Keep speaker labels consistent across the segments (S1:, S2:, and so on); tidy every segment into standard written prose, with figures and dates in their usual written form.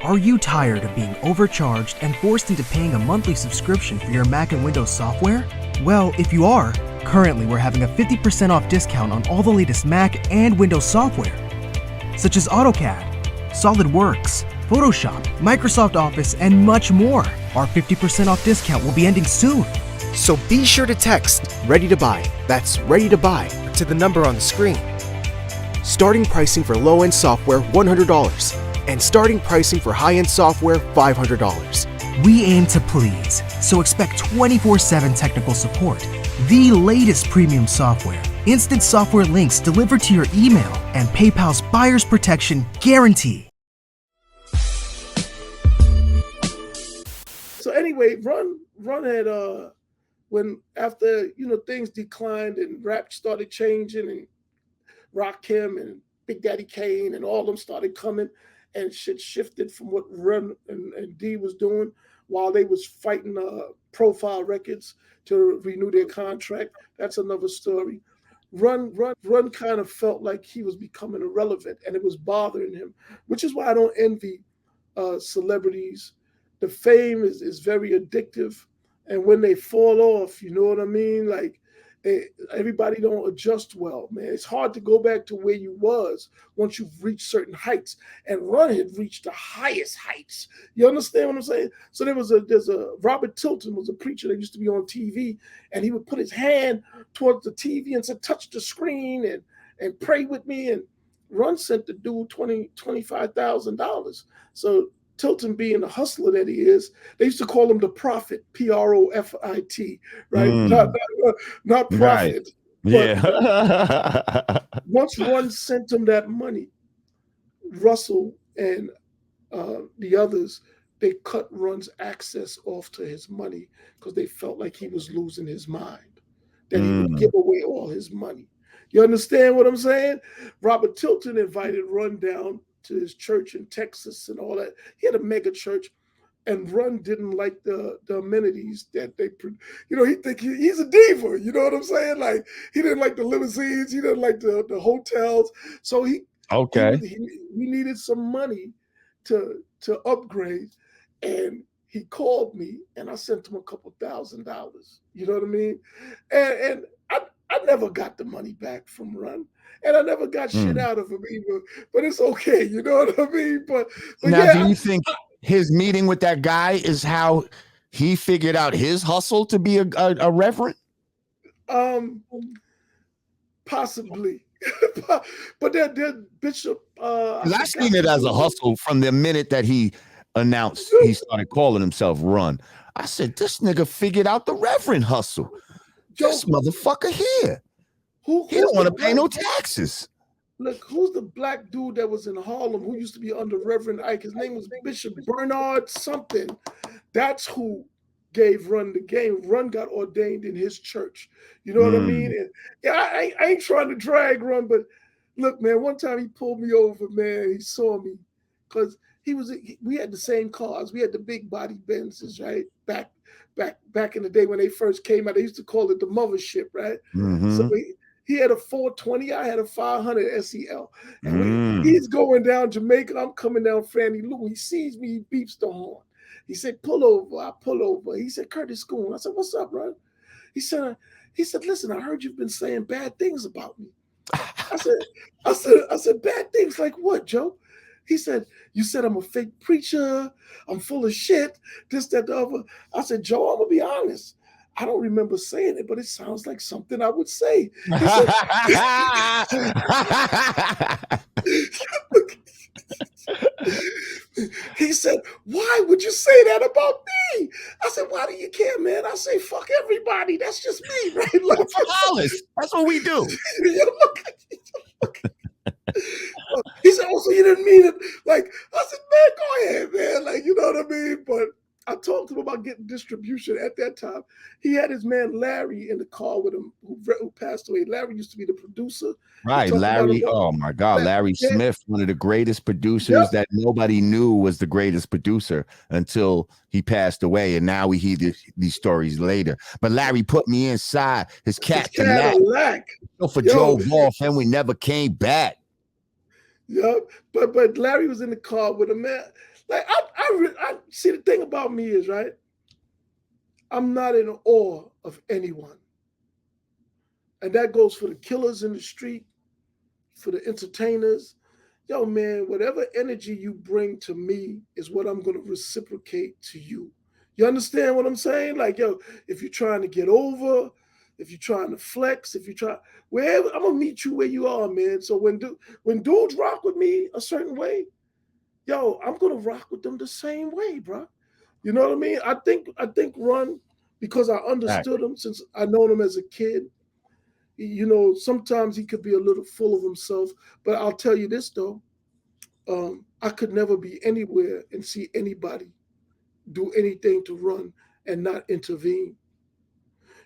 S1: Are you tired of being overcharged and forced into paying a monthly subscription for your Mac and Windows software? Well, if you are, currently we're having a 50% off discount on all the latest Mac and Windows software, such as AutoCAD, SolidWorks, Photoshop, Microsoft Office, and much more. Our 50% off discount will be ending soon.
S2: So be sure to text Ready to Buy, that's Ready to Buy, to the number on the screen. Starting pricing for low-end software, $100. And starting pricing for high-end software, $500.
S1: We aim to please, so expect 24/7 technical support, the latest premium software, instant software links delivered to your email, and PayPal's buyer's protection guarantee.
S3: So anyway, Run had when after things declined and rap started changing and Rakim and Big Daddy Kane and all of them started coming. And shit shifted from what Run and D was doing while they was fighting Profile Records to renew their contract. That's another story. Run kind of felt like he was becoming irrelevant, and it was bothering him, which is why I don't envy celebrities. The fame is very addictive, and when they fall off, you know what I mean? Like everybody don't adjust well, man. It's hard to go back to where you was once you've reached certain heights. And Run had reached the highest heights. You understand what I'm saying? So there's a Robert Tilton was a preacher that used to be on TV, and he would put his hand towards the TV and said, "Touch the screen and pray with me." And Run sent the dude $25,000. So Tilton, being the hustler that he is, they used to call him the Prophet, Profit, right? Not profit.
S4: Right.
S3: Yeah. Once Run sent him that money, Russell and the others, they cut Run's access off to his money because they felt like he was losing his mind, that he would give away all his money. You understand what I'm saying? Robert Tilton invited Run down to his church in Texas and all that. He had a mega church, and Run didn't like the amenities that they, he think he's a diva. You know what I'm saying? Like he didn't like the limousines, he didn't like the hotels. So he needed some money to upgrade, and he called me, and I sent him a couple $1,000. You know what I mean? And I never got the money back from Run. And I never got shit out of him either, but it's okay, you know what I mean? But
S4: now,
S3: yeah,
S4: do you think his meeting with that guy is how he figured out his hustle to be a reverend?
S3: Possibly, but that Bishop.
S4: I seen it as a hustle from the minute that he announced he started calling himself Run. I said, this nigga figured out the reverend hustle. This motherfucker here. He don't want to pay no taxes.
S3: Look, who's the black dude that was in Harlem who used to be under Reverend Ike? His name was Bishop Bernard something. That's who gave Run the game. Run got ordained in his church. You know what I mean? And yeah, I ain't trying to drag Run, but look, man, one time he pulled me over, man. He saw me because we had the same cars. We had the big body Benzes, right? Back in the day when they first came out, they used to call it the mothership, right? So he had a 420, I had a 500 SEL. And when he's going down Jamaica, I'm coming down Fannie Lou. He sees me, he beeps the horn. He said, pull over. I pull over. He said, Curtis Scoon. I said, what's up, bro? He said, listen, I heard you've been saying bad things about me. I said, bad things like what, Joe? He said, you said I'm a fake preacher. I'm full of shit, this, that, the other. I said, Joe, I'm going to be honest. I don't remember saying it, but it sounds like something I would say. He said, why would you say that about me? I said, why do you care, man? I say, fuck everybody. That's just me, right? Like,
S4: that's what we do.
S3: He said, oh, so you didn't mean it? Like, I said, man, go ahead, man. Like, you know what I mean? But I talked to him about getting distribution at that time. He had his man Larry in the car with him, who passed away. Larry used to be the producer.
S4: Right, Larry. Oh my God, Larry Smith, one of the greatest producers that nobody knew was the greatest producer until he passed away, and now we hear these stories later. But Larry put me inside his Cadillac. For drove off, and we never came back.
S3: Yeah, but Larry was in the car with him, man. Like I see, the thing about me is, right, I'm not in awe of anyone. And that goes for the killers in the street, for the entertainers. Yo, man, whatever energy you bring to me is what I'm going to reciprocate to you. You understand what I'm saying? Like, yo, if you're trying to get over, if you're trying to flex, if you try, wherever, I'm gonna meet you where you are, man. So when dudes rock with me a certain way, yo, I'm gonna rock with them the same way, bro. You know what I mean? I think Run, because I
S4: Right.
S3: understood him since I known him as a kid. Sometimes he could be a little full of himself, but I'll tell you this though, I could never be anywhere and see anybody do anything to Run and not intervene.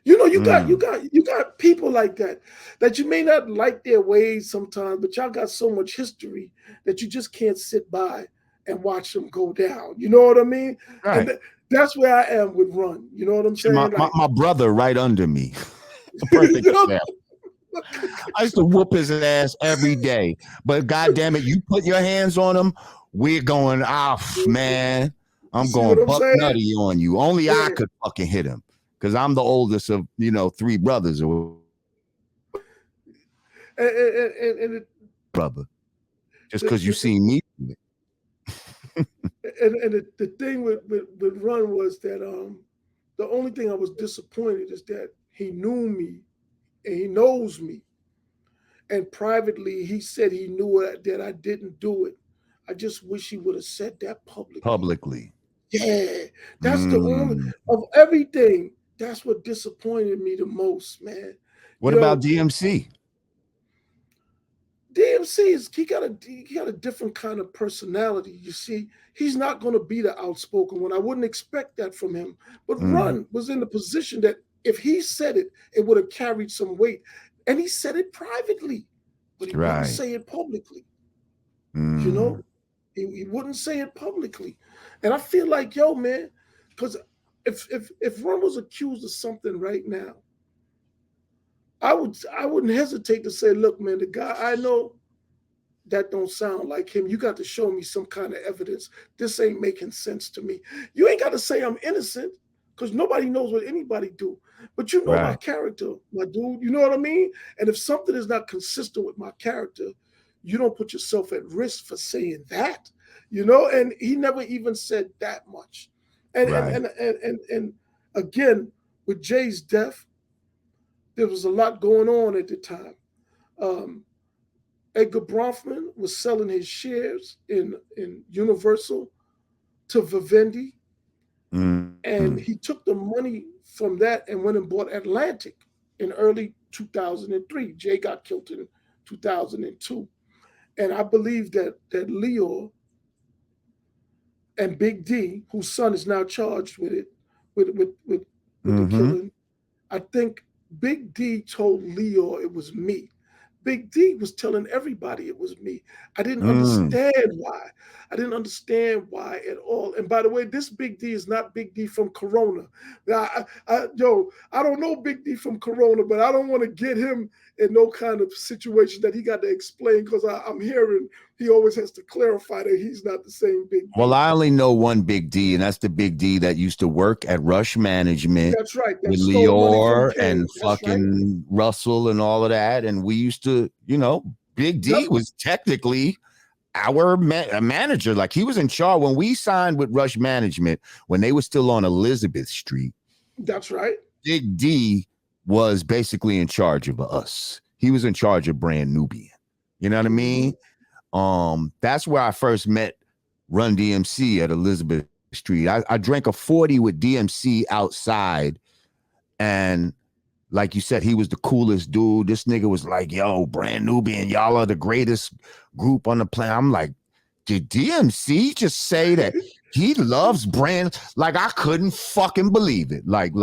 S3: You got people like that you may not like their ways sometimes, but y'all got so much history that you just can't sit by and watch them go down. You know what I mean? And
S4: Right.
S3: that's where I am with Run. You know what I'm
S4: My,
S3: saying?
S4: my,
S3: Like,
S4: my brother right under me. A perfect
S3: you know,
S4: example. I used to whoop his ass every day. But goddamn it, you put your hands on him, we're going off, man.
S3: you
S4: I'm
S3: see what
S4: going
S3: I'm
S4: buck
S3: saying?
S4: nutty on you. Only I
S3: Yeah.
S4: could fucking hit him. Because I'm the oldest of, three brothers or
S3: And
S4: brother. Just
S3: the,
S4: because you
S3: the,
S4: seen me.
S3: the thing with Run was that the only thing I was disappointed is that he knew me and he knows me. And privately, he said he knew that I didn't do it. I just wish he would have said that publicly.
S4: Publicly.
S3: Yeah, that's the only
S4: Mm.
S3: of everything. That's what disappointed me the most, man.
S4: What about DMC?
S3: DMC is he got a different kind of personality. You see, he's not going to be the outspoken one. I wouldn't expect that from him. But Run was in the position that if he said it, it would have carried some weight, and he said it privately, but he wouldn't
S4: Right.
S3: say it publicly. You
S4: Mm.
S3: know, he wouldn't say it publicly, and I feel like, yo, man, because if Run was accused of something right now, I wouldn't hesitate to say, look, man, the guy I know, that don't sound like him. You got to show me some kind of evidence. This ain't making sense to me. You ain't got to say I'm innocent, because nobody knows what anybody do. But you know my
S4: Right.
S3: character, my dude. You know what I mean? And if something is not consistent with my character, you don't put yourself at risk for saying that. And he never even said that much. And and
S4: Right.
S3: and and, and again, with Jay's death, there was a lot going on at the time. Um, Edgar Bronfman was selling his shares in Universal to Vivendi, and
S4: Mm.
S3: he took the money from that and went and bought Atlantic in early 2003. Jay got killed in 2002. And I believe that Leo and Big D, whose son is now charged with it, with the
S4: Mm-hmm.
S3: killing, I think Big D told Leo it was me. Big D was telling everybody it was me. I didn't
S4: Mm.
S3: understand why. I didn't understand why at all. And by the way, this Big D is not Big D from Corona. Now, I don't know Big D from Corona, but I don't want to get him in no kind of situation that he got to explain, because I'm hearing he always has to clarify that he's not the same Big D.
S4: Well, I only know one Big D, and that's the Big D that used to work at Rush Management
S3: That's right. That
S4: with
S3: stole money from
S4: Lior
S3: King.
S4: and
S3: That's right.
S4: fucking Russell and all of that. And we used to, Big D
S3: Yep.
S4: was technically our manager. Like, he was in charge when we signed with Rush Management, when they were still on Elizabeth Street.
S3: That's right.
S4: Big D was basically in charge of us. He was in charge of Brand Nubian. You know what I mean? That's where I first met Run DMC at Elizabeth Street. I drank a 40 with DMC outside, and like you said, he was the coolest dude. This nigga was like, yo, Brand Nubian, y'all are the greatest group on the planet. I'm like, did DMC just say that he loves Brand? Like, I couldn't fucking believe it. Like,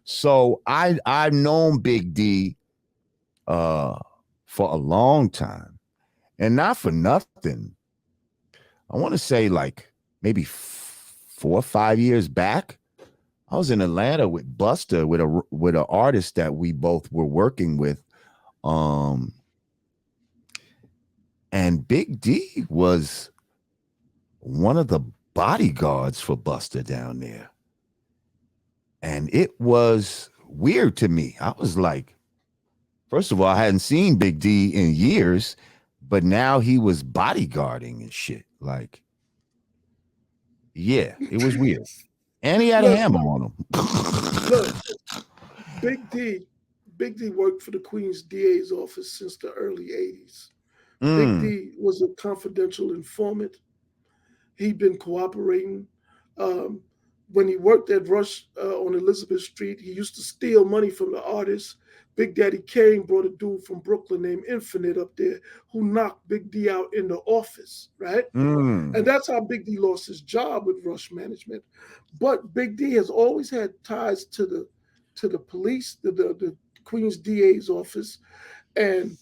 S4: so I've known Big D for a long time, and not for nothing. I want to say like maybe 4 or 5 years back, I was in Atlanta with Buster, with an artist that we both were working with, and Big D was one of the bodyguards for Buster down there. And it was weird to me. I was like, first of all, I hadn't seen Big D in years, but now he was bodyguarding and shit. Like, yeah, it was weird. And he had a hammer on him.
S3: Look, Big D worked for the Queen's DA's office since the early 80s. Big D was a confidential informant. He'd been cooperating. When he worked at Rush on Elizabeth Street, he used to steal money from the artists. Big Daddy Kane brought a dude from Brooklyn named Infinite up there who knocked Big D out in the office, right? And that's how Big D lost his job with Rush Management. But Big D has always had ties to the police, the Queen's DA's office. And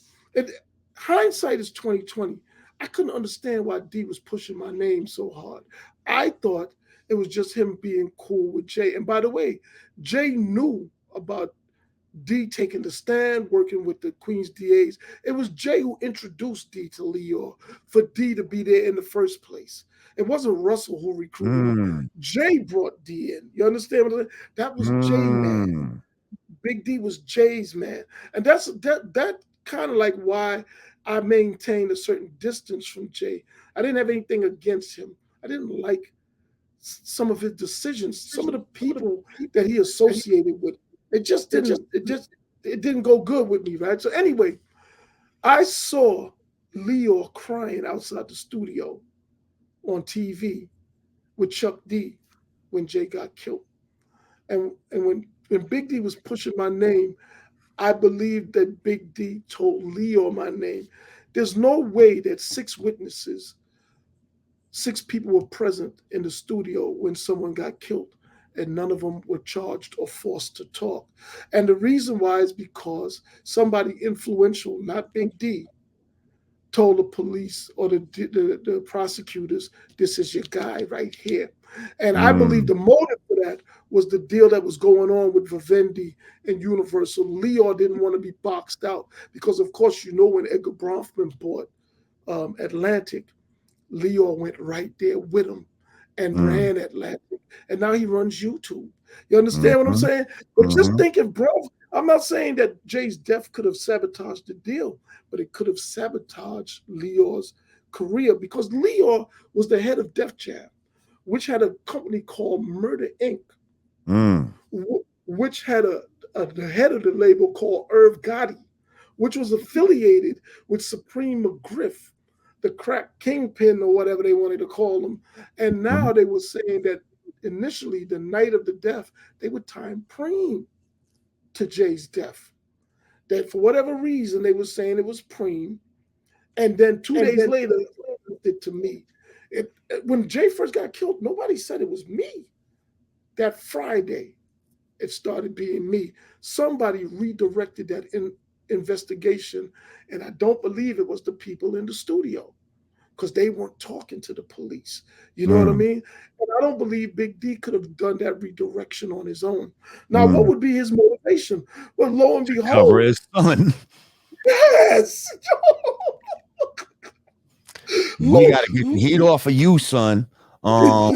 S3: hindsight is 2020. I couldn't understand why D was pushing my name so hard. I thought it was just him being cool with Jay. And by the way, Jay knew about D taking the stand, working with the Queen's DAs. It was Jay who introduced D to Leo for D to be there in the first place. It wasn't Russell who recruited him. Jay brought D in. You understand what I'm saying? That was Jay, man. Big D was Jay's man. And that kind of like why I maintained a certain distance from Jay. I didn't have anything against him. I didn't like some of his decisions, some of the people that he associated with. It didn't go good with me, right? So anyway, I saw Leo crying outside the studio on TV with Chuck D when Jay got killed. And when Big D was pushing my name, I believe that Big D told Leo my name. There's no way that 6 witnesses, 6 people were present in the studio when someone got killed, and none of them were charged or forced to talk. And the reason why is because somebody influential, not Big D, told the police or the prosecutors, this is your guy right here. And I believe the motive for that was the deal that was going on with Vivendi and Universal. Leo didn't want to be boxed out because, of course, you know, when Edgar Bronfman bought Atlantic, Leo went right there with him and ran Atlantic. And now he runs YouTube. You understand what I'm saying? But just thinking, bro, I'm not saying that Jay's death could have sabotaged the deal, but it could have sabotaged Leo's career because Leo was the head of Def Jam, which had a company called Murder Inc., which had the head of the label called Irv Gotti, which was affiliated with Supreme McGriff, the crack kingpin or whatever they wanted to call him. And now they were saying that initially, the night of the death, they would time Preem to Jay's death. That for whatever reason, they were saying it was Preem. And then 2 days later, it to me. When Jay first got killed, nobody said it was me. That Friday, it started being me. Somebody redirected that investigation, and I don't believe it was the people in the studio because they weren't talking to the police. You know what I mean? And I don't believe Big D could have done that redirection on his own. Now, what would be his motivation? Well, lo and behold,
S4: cover his son.
S3: Yes.
S4: We got to get the heat off of you, son. I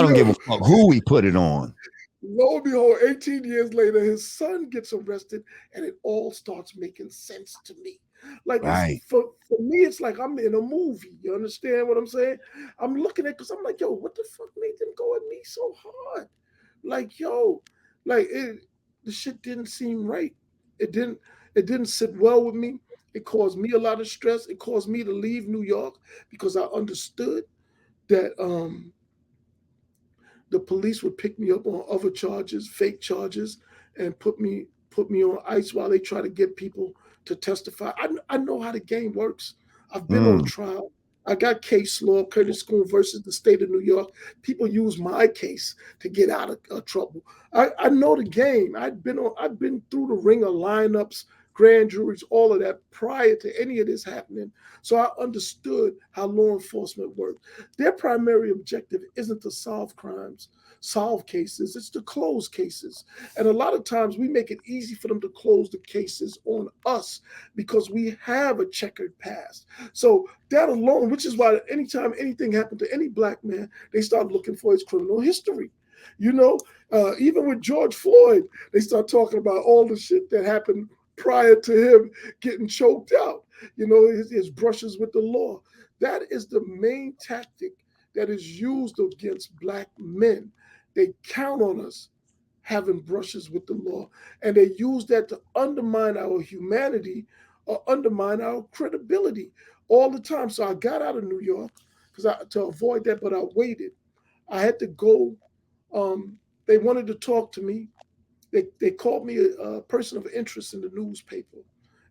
S4: don't give a fuck who we put it on.
S3: Lo and behold, 18 years later, his son gets arrested, and it all starts making sense to me. Like, for me, it's like I'm in a movie. You understand what I'm saying? I'm looking at, because I'm like, yo, what the fuck made them go at me so hard? Like, yo, like the shit didn't seem right. It didn't sit well with me. It caused me a lot of stress. It caused me to leave New York because I understood that the police would pick me up on other charges, fake charges, and put me on ice while they try to get people to testify. I know how the game works. I've been on trial. I got case law, Curtis Scoon versus the state of New York. People use my case to get out of trouble. I know the game. I've been through the ring of lineups, grand juries, all of that prior to any of this happening. So I understood how law enforcement worked. Their primary objective isn't to solve crimes, solve cases, it's to close cases. And a lot of times we make it easy for them to close the cases on us because we have a checkered past. So that alone, which is why anytime anything happened to any black man, they start looking for his criminal history. Even with George Floyd, they start talking about all the shit that happened prior to him getting choked out, his brushes with the law. That is the main tactic that is used against black men. They count on us having brushes with the law, and they use that to undermine our humanity or undermine our credibility all the time. So I got out of New York to avoid that, but I waited. I had to go. They wanted to talk to me. They called me a person of interest in the newspaper.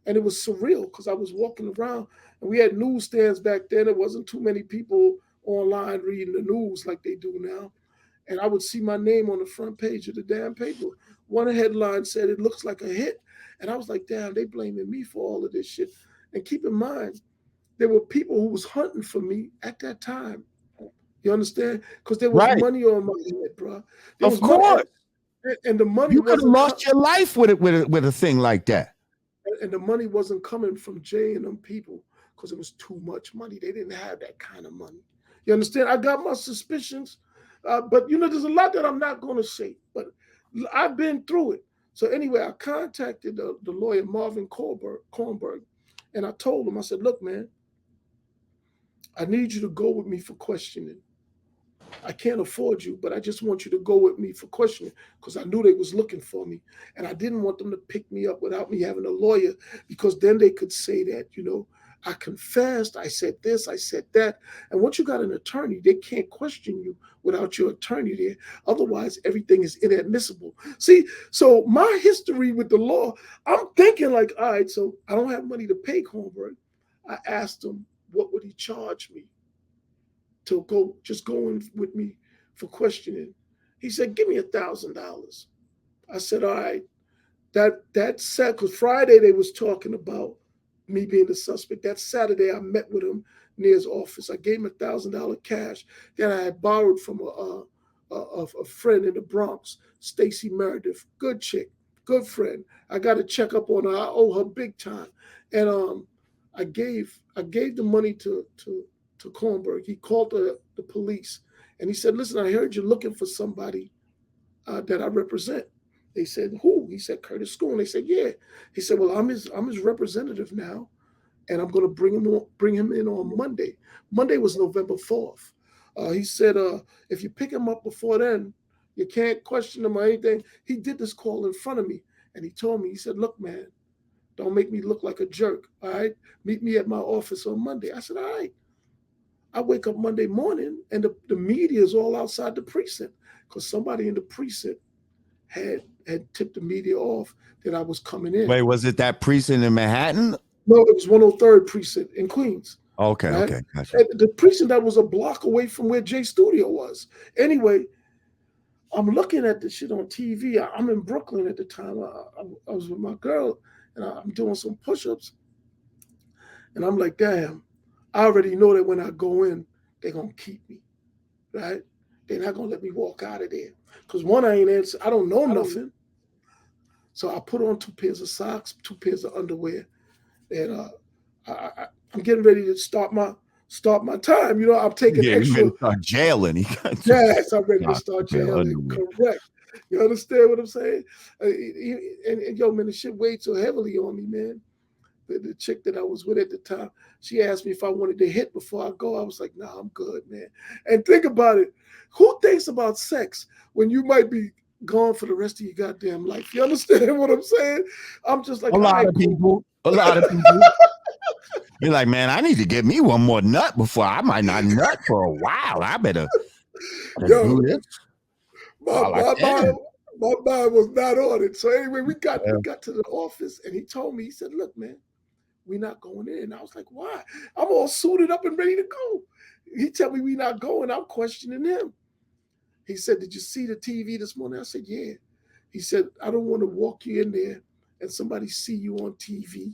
S3: And it was surreal because I was walking around and we had newsstands back then. There wasn't too many people online reading the news like they do now. And I would see my name on the front page of the damn paper. One headline said, "It looks like a hit." And I was like, damn, they blaming me for all of this shit. And keep in mind, there were people who was hunting for me at that time. You understand? Because there was money on my head, bro.
S4: Of course.
S3: And the money
S4: you could have lost your life with a thing like that.
S3: And the money wasn't coming from Jay and them people because it was too much money. They didn't have that kind of money. You understand? I got my suspicions, but there's a lot that I'm not going to say. But I've been through it. So anyway, I contacted the lawyer Marvin Kornberg, and I told him, I said, "Look, man, I need you to go with me for questioning. I can't afford you, but I just want you to go with me for questioning because I knew they was looking for me. And I didn't want them to pick me up without me having a lawyer because then they could say that, I confessed, I said this, I said that. And once you got an attorney, they can't question you without your attorney there. Otherwise, everything is inadmissible. See, so my history with the law, I'm thinking like, all right, so I don't have money to pay Kornberg. I asked him, what would he charge me to go in with me for questioning? He said, "Give me $1,000. I said, all right. That said, because Friday they was talking about me being the suspect. That Saturday I met with him near his office. I gave him $1,000 cash that I had borrowed from a friend in the Bronx, Stacy Meredith. Good chick, good friend. I got to check up on her. I owe her big time. And I gave the money to Kornberg. He called the police and he said, "Listen, I heard you're looking for somebody that I represent." They said, "Who?" He said, "Curtis Scoon." They said, "Yeah." He said, "Well, I'm his representative now, and I'm going to bring him in on Monday." Monday was November 4th. He said, "If you pick him up before then, you can't question him or anything." He did this call in front of me, and he told me, he said, "Look, man, don't make me look like a jerk. All right, meet me at my office on Monday." I said, "All right." I wake up Monday morning and the media is all outside the precinct because somebody in the precinct had tipped the media off that I was coming in.
S4: Wait, was it that precinct in Manhattan?
S3: No, it was 103rd precinct in Queens.
S4: Okay,
S3: right?
S4: Okay, gotcha.
S3: And the precinct that was a block away from where Jay's studio was. Anyway, I'm looking at the shit on TV. I'm in Brooklyn at the time. I was with my girl and I'm doing some push-ups. And I'm like, damn, I already know that when I go in, they're going to keep me, right? They're not going to let me walk out of there. Because one, I don't know nothing. So I put on 2 pairs of socks, 2 pairs of underwear. And I'm getting ready to start my time. I'm taking extra.
S4: You're start jailing.
S3: Yes, I'm ready to start jailing. Correct. You understand what I'm saying? And yo, man, the shit weighed so heavily on me, man. The chick that I was with at the time, she asked me if I wanted to hit before I go. I was like, nah, I'm good, man. And think about it. Who thinks about sex when you might be gone for the rest of your goddamn life? You understand what I'm saying? I'm just like,
S4: a lot of people. You're like, man, I need to get me one more nut before I might not nut for a while. I better do this.
S3: My mind was not on it. So anyway, we got to the office and he told me, he said, look, man, we're not going in. I was like, why? I'm all suited up and ready to go. He tell me we not going. I'm questioning him. He said, did you see the TV this morning? I said, yeah. He said, I don't want to walk you in there and somebody see you on TV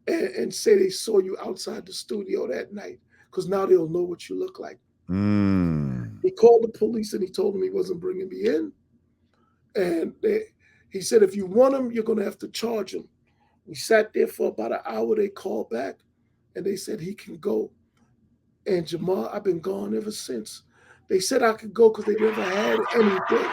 S3: and say they saw you outside the studio that night, because now they'll know what you look like. He called the police and he told them he wasn't bringing me in. And he said, if you want him, you're going to have to charge him. We sat there for about an hour. They called back and they said he can go. And Jamar, I've been gone ever since. They said I could go because they never had anything.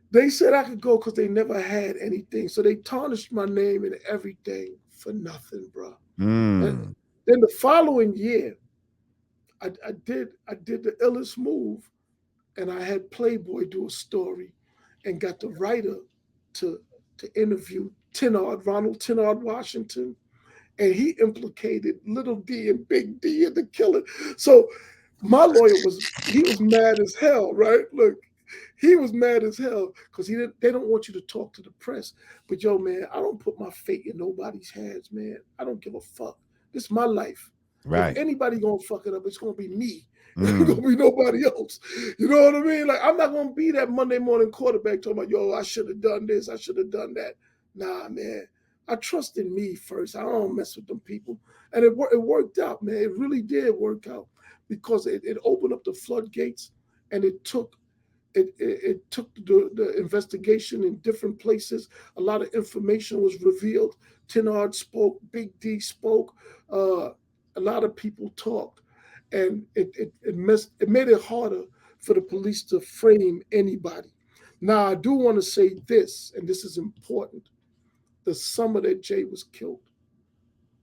S3: They said I could go because they never had anything. So they tarnished my name and everything for nothing, bro. And then the following year, I did the illest move, and I had Playboy do a story and got the writer to interview Ronald Tennard Washington, and he implicated Little D and Big D in the killing. So my lawyer was mad as hell, right? Look, he was mad as hell because they don't want you to talk to the press. But yo, man, I don't put my fate in nobody's hands, man. I don't give a fuck. This is my life.
S4: Right.
S3: If anybody gonna fuck it up, it's gonna be me. It's gonna be nobody else. You know what I mean? Like, I'm not gonna be that Monday morning quarterback talking about, yo, I should have done this, I should have done that. Nah, man. I trust in me first. I don't mess with them people. And it worked out, man. It really did work out because it opened up the floodgates, and it took the investigation in different places. A lot of information was revealed. Tennard spoke, Big D spoke, a lot of people talked, and it made it harder for the police to frame anybody. Now, I do want to say this, and this is important. The summer that Jay was killed,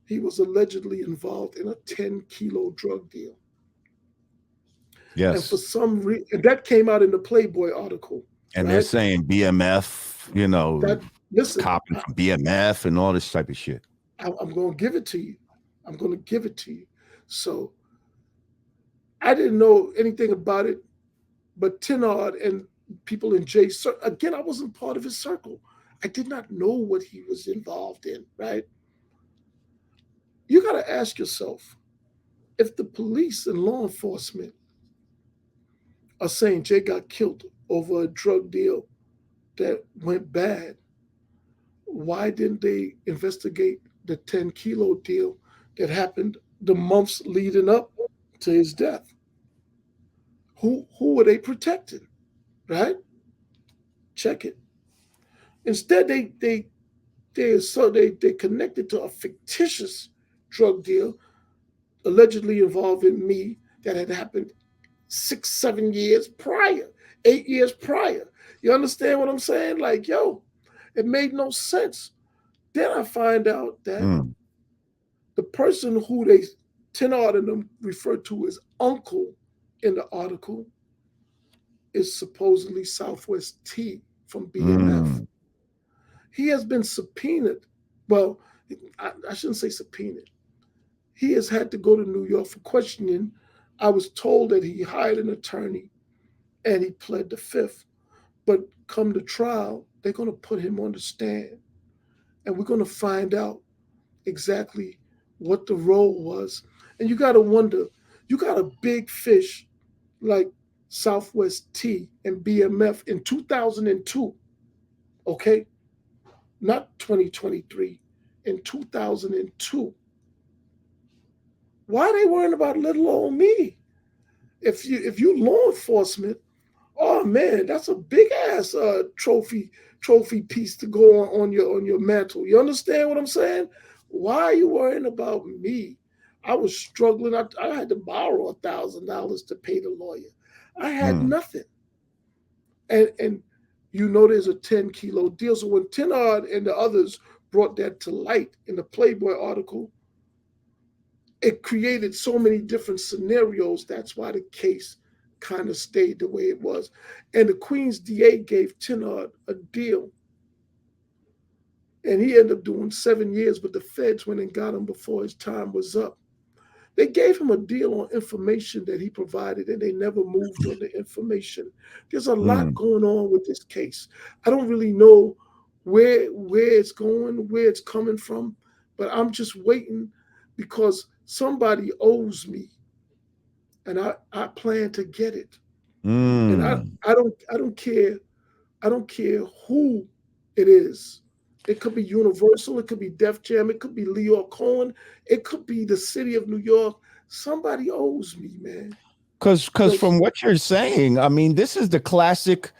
S3: he was allegedly involved in a 10-kilo drug deal.
S4: Yes.
S3: And for some reason, and that came out in the Playboy article.
S4: And they're saying BMF, copping from BMF and all this type of shit.
S3: I'm going to give it to you. So I didn't know anything about it, but Tennard and people in Jay's, again, I wasn't part of his circle. I did not know what he was involved in, right? You got to ask yourself, if the police and law enforcement are saying Jay got killed over a drug deal that went bad, why didn't they investigate the 10-kilo deal that happened the months leading up to his death? Who were they protecting, right? Check it. Instead, they connected to a fictitious drug deal allegedly involving me that had happened 6-7 years prior, 8 years prior. You understand what I'm saying? Like, yo, it made no sense. Then I find out that the person who Tennard and them referred to as uncle in the article is supposedly Southwest T from BMF. He has been subpoenaed. Well, I shouldn't say subpoenaed. He has had to go to New York for questioning. I was told that he hired an attorney and he pled the fifth. But come to trial, they're going to put him on the stand. And we're going to find out exactly what the role was. And you got to wonder, you got a big fish like Southwest T and BMF in 2002, okay? Not 2023, in 2002. Why are they worrying about little old me? If you law enforcement, oh man, that's a big ass trophy piece to go on your mantle. You understand what I'm saying? Why are you worrying about me? I was struggling. I had to borrow $1,000 to pay the lawyer. I had nothing. And there's a 10-kilo deal. So when Tennard and the others brought that to light in the Playboy article, it created so many different scenarios. That's why the case kind of stayed the way it was. And the Queens DA gave Tennard a deal. And he ended up doing 7 years, but the feds went and got him before his time was up. They gave him a deal on information that he provided, and they never moved on the information. There's a lot going on with this case. I don't really know where it's going, where it's coming from, but I'm just waiting because somebody owes me, and I plan to get it. And I don't care. I don't care who it is. It could be Universal. It could be Def Jam. It could be Leo Cohen. It could be the city of New York. Somebody owes me, man.
S4: Because from what you're saying, I mean, this is a classic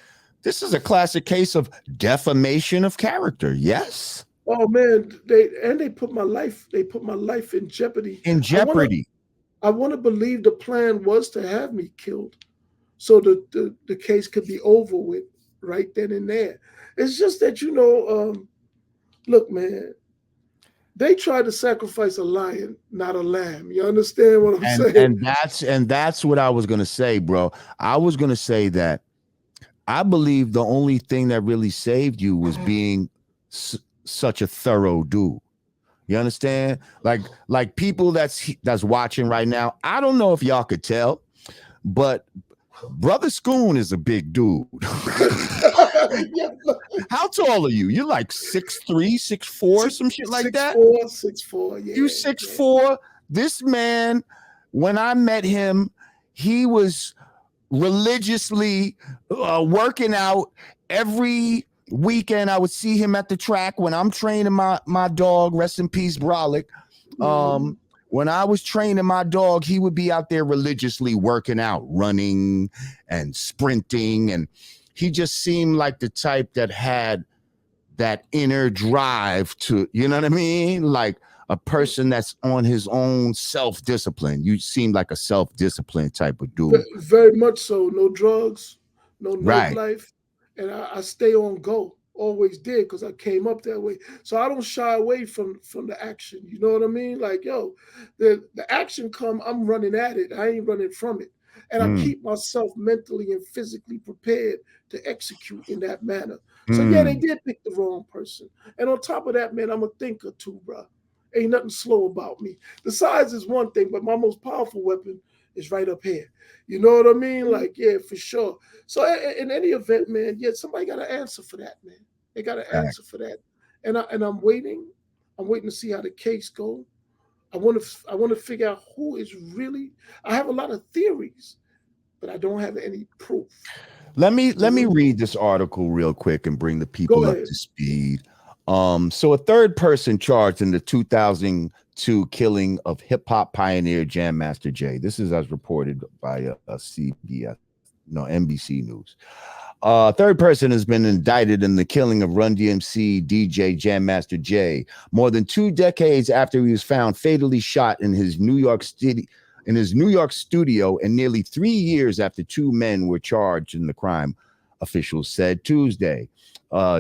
S4: case of defamation of character. Yes.
S3: Oh man, they put my life in jeopardy.
S4: In jeopardy.
S3: I want to believe the plan was to have me killed, so the case could be over with right then and there. It's just that look, man, they tried to sacrifice a lion, not a lamb. You understand what I'm saying?
S4: And that's what I was gonna say, bro. I was gonna say that I believe the only thing that really saved you was being such a thorough dude. You understand? Like people that's watching right now. I don't know if y'all could tell, but Brother Scoon is a big dude. How tall are you? You're like 6'3", 6'4", some shit like that.
S3: 6'4", yeah.
S4: You 6'4". This man, when I met him, he was religiously working out every weekend. I would see him at the track when I'm training my dog. Rest in peace, Brolic. When I was training my dog, he would be out there religiously working out, running and sprinting. And he just seemed like the type that had that inner drive to, you know what I mean? Like a person that's on his own self-discipline. You seem like a self-discipline type of dude.
S3: Very much so. No drugs, no
S4: Right.
S3: nightlife. And I stay on go. Always did, because I came up that way. So I don't shy away from the action. You know what I mean? Like, yo, the action come, I'm running at it. I ain't running from it. And I keep myself mentally and physically prepared to execute in that manner. So yeah, they did pick the wrong person. And on top of that, man, I'm a thinker too, bro. Ain't nothing slow about me. The size is one thing, but my most powerful weapon is right up here. You know what I mean? Like, yeah, for sure. So in any event, man, yeah, somebody got to answer for that, man. They got to answer for that. And I'm waiting. I'm waiting to see how the case go. I want to figure out who is really. I have a lot of theories, but I don't have any proof.
S4: Let me read this article real quick and bring the people up to speed. So a third person charged in the 2002 killing of hip-hop pioneer Jam Master Jay. This is as reported by NBC News. Third person has been indicted in the killing of Run DMC DJ Jam Master Jay, more than 2 decades after he was found fatally shot in his New York studio, and nearly 3 years after 2 men were charged in the crime, officials said Tuesday.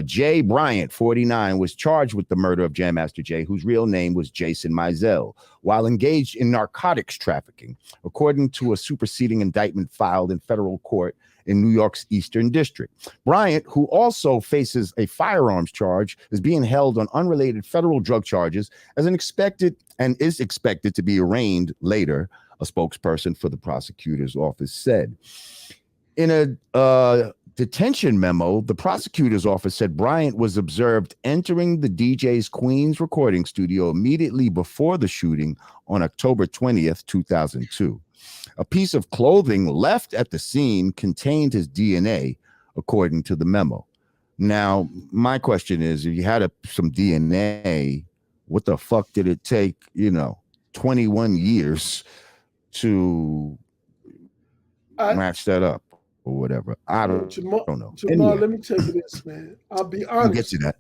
S4: Jay Bryant, 49, was charged with the murder of Jam Master Jay, whose real name was Jason Mizell, while engaged in narcotics trafficking, according to a superseding indictment filed in federal court in New York's Eastern District. Bryant, who also faces a firearms charge, is being held on unrelated federal drug charges is expected to be arraigned later, a spokesperson for the prosecutor's office said. In a detention memo, the prosecutor's office said Bryant was observed entering the DJ's Queens recording studio immediately before the shooting on October 20th, 2002. A piece of clothing left at the scene contained his DNA, according to the memo. Now, my question is, if you had some DNA, what the fuck did it take, 21 years to match that up or whatever? I don't know.
S3: Jamar,
S4: anyway.
S3: Let me tell you this, man. I'll be honest.
S4: I'll get to that.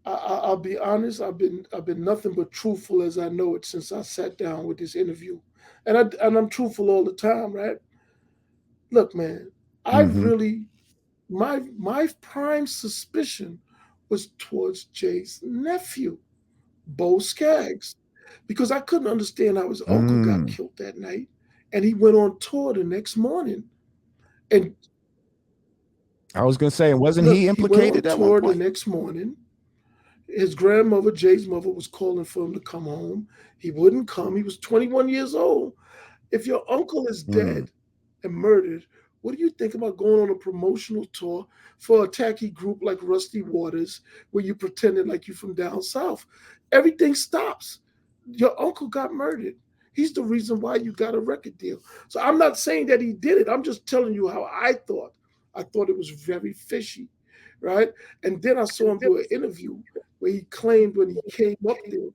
S3: I'll be honest. I've been nothing but truthful as I know it since I sat down with this interview. And I'm truthful all the time, right? Look, man, I really, my prime suspicion was towards Jay's nephew, Bo Skaggs, because I couldn't understand how his uncle got killed that night, and he went on tour the next morning. And
S4: I was gonna say, wasn't he implicated
S3: at one point? The next morning, his grandmother, Jay's mother, was calling for him to come home. He wouldn't come. He was 21 years old. If your uncle is dead and murdered, what do you think about going on a promotional tour for a tacky group like Rusty Waters, where you pretended like you're from down south? Everything stops. Your uncle got murdered. He's the reason why you got a record deal. So I'm not saying that he did it. I'm just telling you how I thought. I thought it was very fishy, right? And then I saw him do an interview where he claimed when he came up there,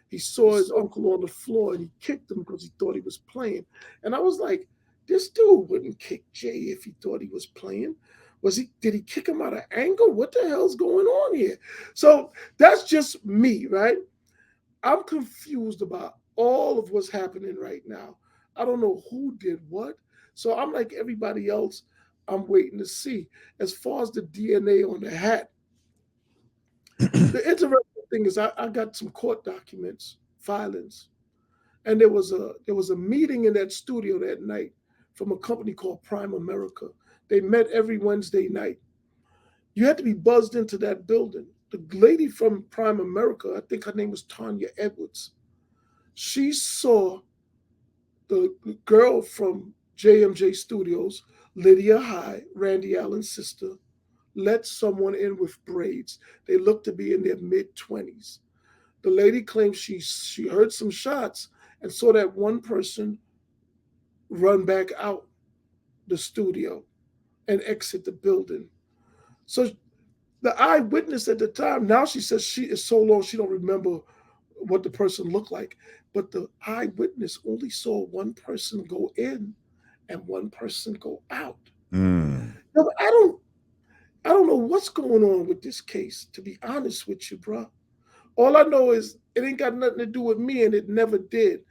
S3: he saw his uncle on the floor and he kicked him because he thought he was playing. And I was like, this dude wouldn't kick Jay if he thought he was playing. Did he kick him out of anger? What the hell's going on here? So that's just me, right? I'm confused about all of what's happening right now. I don't know who did what. So I'm like everybody else, I'm waiting to see. As far as the DNA on the hat, the interesting thing is I got some court documents, filings, and there was a meeting in that studio that night from a company called Prime America. They met every Wednesday night. You had to be buzzed into that building. The lady from Prime America, I think her name was Tanya Edwards, she saw the girl from JMJ Studios, Lydia High, Randy Allen's sister, let someone in with braids. They looked to be in their mid-20s. The lady claims she heard some shots and saw that one person run back out the studio and exit the building. So the eyewitness at the time, now she says she is so long she don't remember what the person looked like. But the eyewitness only saw one person go in and one person go out. No, but I don't know what's going on with this case, to be honest with you, bro. All I know is it ain't got nothing to do with me, and it never did.